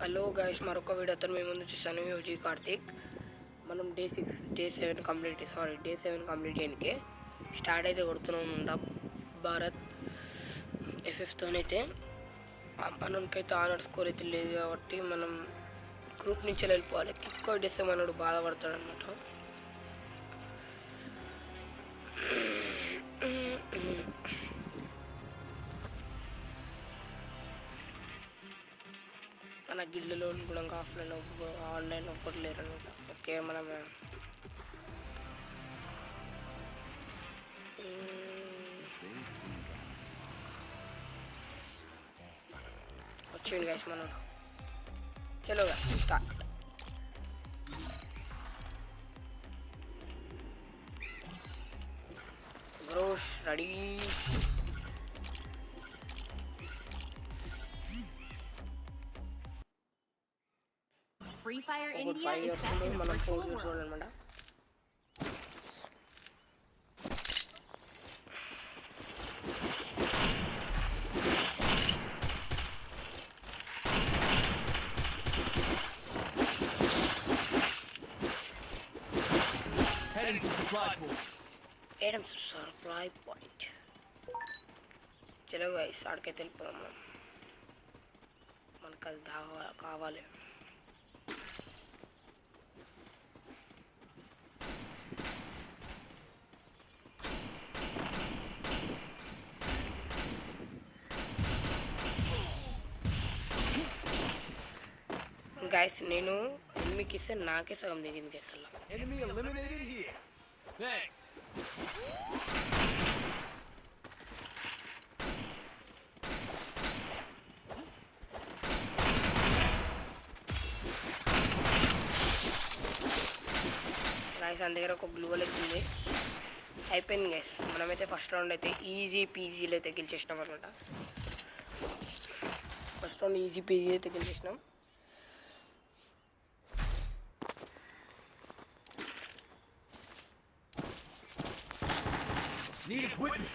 Hello guys, మరొక వీడియోతో మేము ముందు చూసాను. యోజీ కార్తిక్. మనం డే 7 కంప్లీట్ చేయడానికి స్టార్ట్ అయితే కొడుతున్నాం. భారత్ ఎఫ్ఎఫ్తోనైతే మనకైతే ఆనర్ స్కోర్ అయితే లేదు కాబట్టి మనం గ్రూప్ నుంచి వెళ్ళిపోవాలి. కిక్ కొట్టేస్తే మనోడు బాధపడతాడు అనమాట. మన గిల్లులో కూడా ఆఫ్లైన్ ఆన్లైన్ ఒక్కటి లేరు అనమాట. ఓకే, మనం వచ్చింది గైస్ మనోడు. చలో start. Bros ready. Free Fire India is set in a virtual world. Heading to supply point. Heading to supply point. चलो गाइस, आड़के వెళ్ళిపోదాం. మనకు అది కావాలి. గైస్, నేను ఎనిమికి ఇస్తే నాకే సగం దిగింది గైస్. అలా Enemy eliminated here. Thanks. Guys, మన దగ్గర ఒక బ్లూ వాల్ వచ్చింది. అయిపోయింది గైస్. మనమైతే ఫస్ట్ రౌండ్ అయితే ఈజీ పీజీలో అయితే గెలిచేసినాం అనమాట. ఫస్ట్ రౌండ్ ఈజీ పీజీ అయితే గెలిచేసినాం. Need equipment.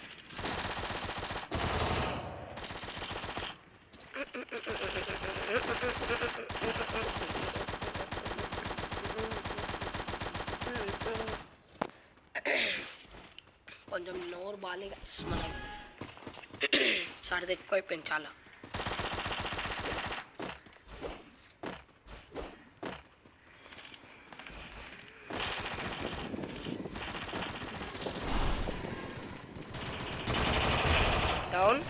కొంచెం నోరు బాగా మనం సరదా ఎక్కువ అయిపోయింది చాలా. డౌన్.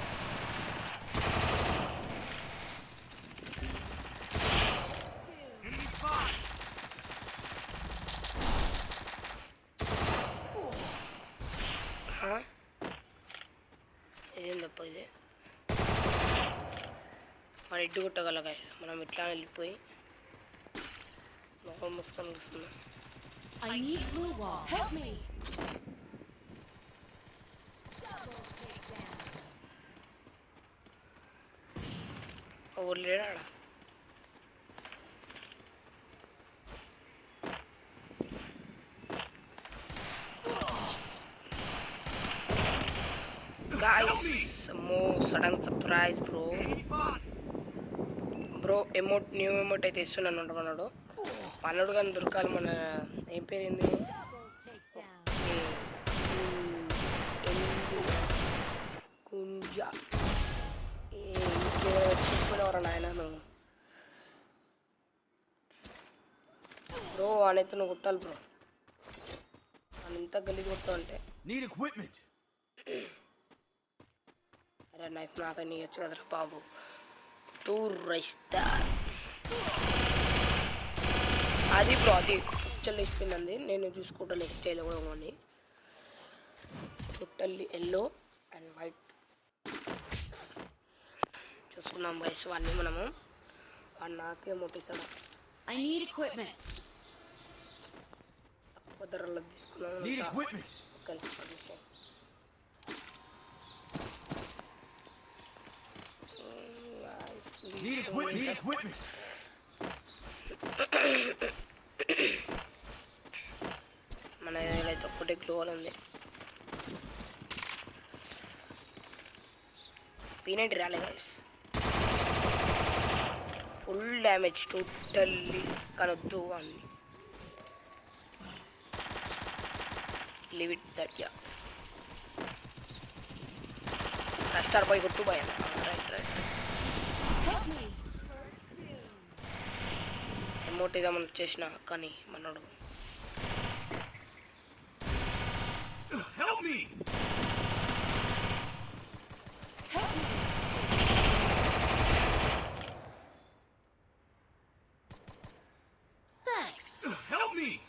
ఇదేం తప్ప ఇది. మన ఇడ్డు కొట్టగల గాయస్. మనం ఇట్లా వెళ్ళిపోయి ముఖం మూసుకొని కూర్చున్నాం. I need blue wall. Help me. ఎవరు లేడా? Guys, sudden surprise bro. New emote అయితే ఇస్తున్నాను అంటున్నాడు. మనోడు కానీ దొరకాలి. మన ఏం పేరు ఏంది? కుంజా. ఇంకెవరు నాయన నువ్వు బ్రో? అనైతే నువ్వు కొట్టాలి బ్రో. అని ఇంత గలీజ్ కొడతావు అంటే. Need equipment. అరే నైఫ్ నాకని ఇవ్వచ్చు కదరా బాబు. టూర్ రైస్తార్ అది బ్రో. అది కుట్టలు ఇస్తుంది. నేను చూసుకుంటా నెక్స్ట్ డేలో కూడా ఉంది. కుట్టల్లి ఎల్లో అండ్ వైట్ చూసుకున్నాం గైస్. అన్నీ మనము నాకే మొట్టిస్తాడు. I need equipment. తక్కువ ధరలో తీసుకున్నాను. Need equipment. Need equipment. Need equipment. మన అయితే ఒక్కటే గ్లోవల్ ఉంది. పీనట్ రాలే గైస్. ఫుల్ డ్యామేజ్ టోటల్లీ కనొద్దు అని లీవ్ ఇట్ దట్ యా స్టార్ పై కొట్టు భయ రైట్ రైట్ ఎమోట్ ఇదామని చేసిన కానీ మనోడు Help me! Thanks. Help me!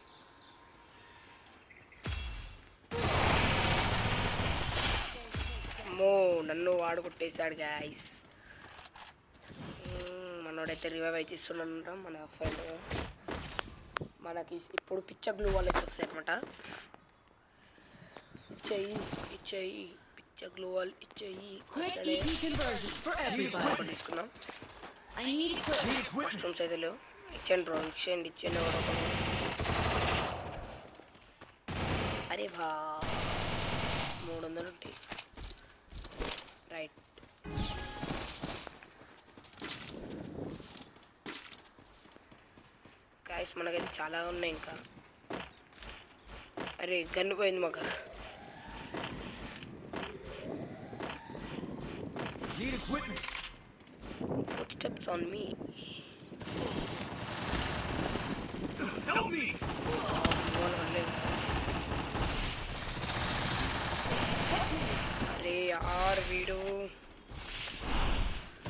అమ్మో నన్ను వాడు కొట్టేశాడు గాయస్ మనోడైతే రివైవ్ అయితే ఇస్తున్నాడు మన ఫ్రెండ్ మనకి ఇప్పుడు పిచ్చ గ్లూ వాళ్ళు అయితే వస్తాయి అనమాట ఇచ్చేయి పిచ్చ గ్లూ వాళ్ళు ఇచ్చేయి Quick EP conversion for everybody. తీసుకున్నాం I need equipment. వాష్రూమ్స్ అయితే లేవు ఇచ్చేయండి బ్రో ఇచ్చేయండి అరే బా 300 ఉంటాయి రైట్ గాయస్ మనకైతే చాలా ఉన్నాయి ఇంకా అరే గన్ను పోయింది మాకు Need equipment! footsteps on me Help me! అరే యార్ వీడు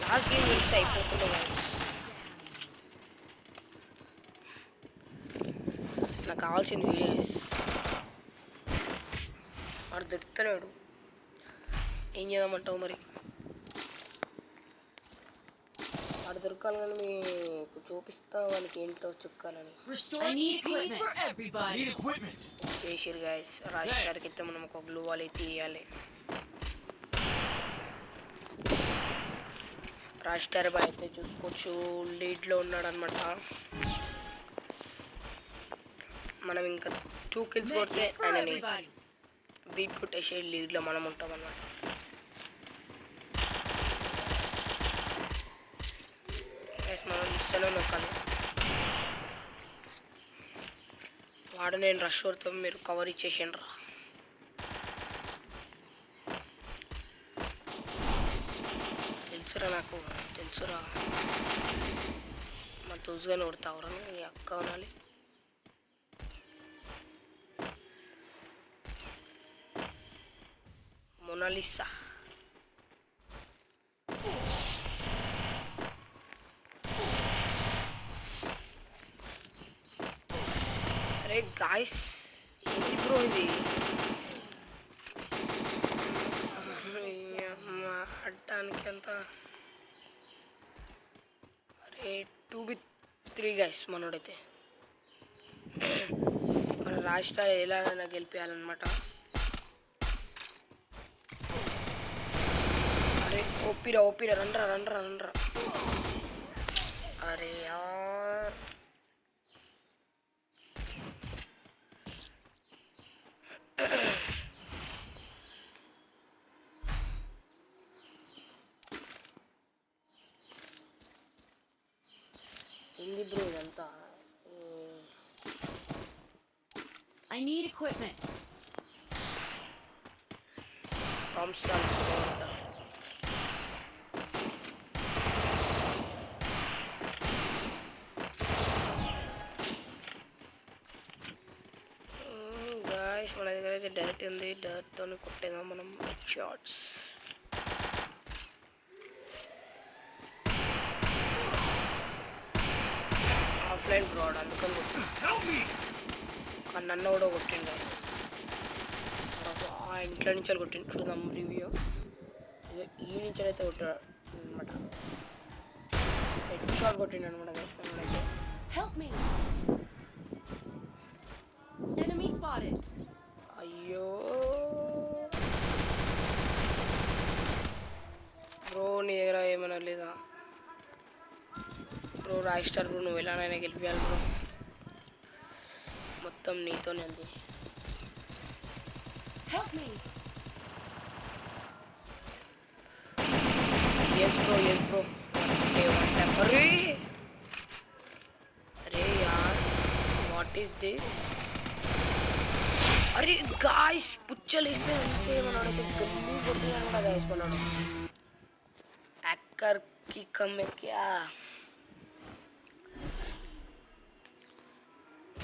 లాస్ట్ గేమ్ మిస్ అయిపోతుందో నాకు కావాల్సింది వాడు దొరుకుతలేడు ఏం చేద్దామంటావు మరి వాడు దొరకాలి కానీ మీకు చూపిస్తా వాళ్ళకి ఏంటో చుక్కాలని Restore EP for everybody. Need equipment! చేసిరు గాయస్ రాజస్థాన్కి అయితే మనం ఒక గ్లూ వాల్ అయితే తీయాలి రాజస్థాన్ బాయ్ అయితే చూసుకోవచ్చు లీడ్లో ఉన్నాడు అనమాట మనం ఇంకా 2 kills కొడితే For ఆయనని everybody. బీట్ కొట్టేసే లీడ్లో మనం ఉంటాం అన్నమాట మనం ఇస్తూనే నొక్కాలి వాడు నేను రష్ కొడతాం మీరు కవర్ ఇచ్చేసాను రా తెలుసురా నాకు తెలుసురా మా తోసుగానే కొడతావురా నీ అక్క అనాలి మొనాలిసా అరే గాయస్ ఏంటి బ్రో ఇది అడ్డానికి అంత అరే 2v3 గాయస్ మనోడైతే మన రాష్ట్రాలు ఎలాగైనా గెలిపేయాలన్నమాట అరే ఓపిరా రండ్రా అరే యార్ ఏంది బ్రో ఇదంతా I need equipment. Thompson guys మన దగ్గర అయితే డైరెక్ట్ ఉంది డైరెక్ట్తో కొట్టేదా మనం షార్ట్స్ ఆఫ్లైన్ బ్రాడ్ అందుకని Help me! కానీ నన్ను కూడా కొట్టిండు ఆ ఇంట్లో నుంచి కొట్టిండు చూద్దాం రివ్యూ ఈ నుంచి అయితే కొట్టాడు అనమాట హెడ్ షాట్ కొట్టిండు అనమాట అయితే Help me. Enemy spotted. అయ్యో బ్రో నీ దగ్గర ఏమైనా లేదా బ్రో రాయ్ స్టార్ బ్రో నువ్వు ఎలానైనా గెలిపించాలి బ్రో మొత్తం నీతోనే ఉంది Help me. ఎస్ బ్రో అరే వాట్ ఈస్ దిస్? అరే గాయ్స్ పుచ్చలు వేసిపోయి అంతే మనోడైతే గల్లీ కొట్టినాడు కూడా గాయస్ మనోడు. హ్యాకర్ కి కమ్మే క్యా.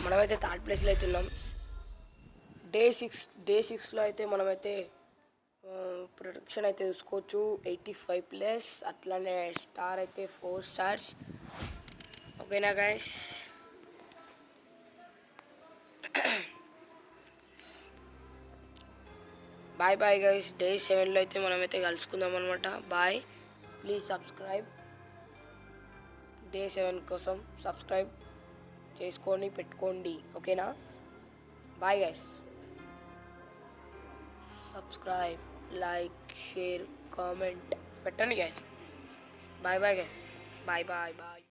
మనమైతే థర్డ్ ప్లేస్లో అయితే ఉన్నాం. డే సిక్స్లో అయితే మనమైతే ప్రొడక్షన్ అయితే చూసుకోవచ్చు 85+, అట్లానే స్టార్ అయితే 4 స్టార్స్. ఓకేనా guys? Bye bye guys. Day 7లో అయితే మనమైతే కలుసుకుందాం అనమాట. బాయ్. Please subscribe. డే 7 కోసం సబ్స్క్రైబ్ చేసుకొని పెట్టుకోండి. ఓకేనా? Bye guys. Subscribe, like, share, comment పెట్టండి guys. Bye bye guys. Bye bye bye.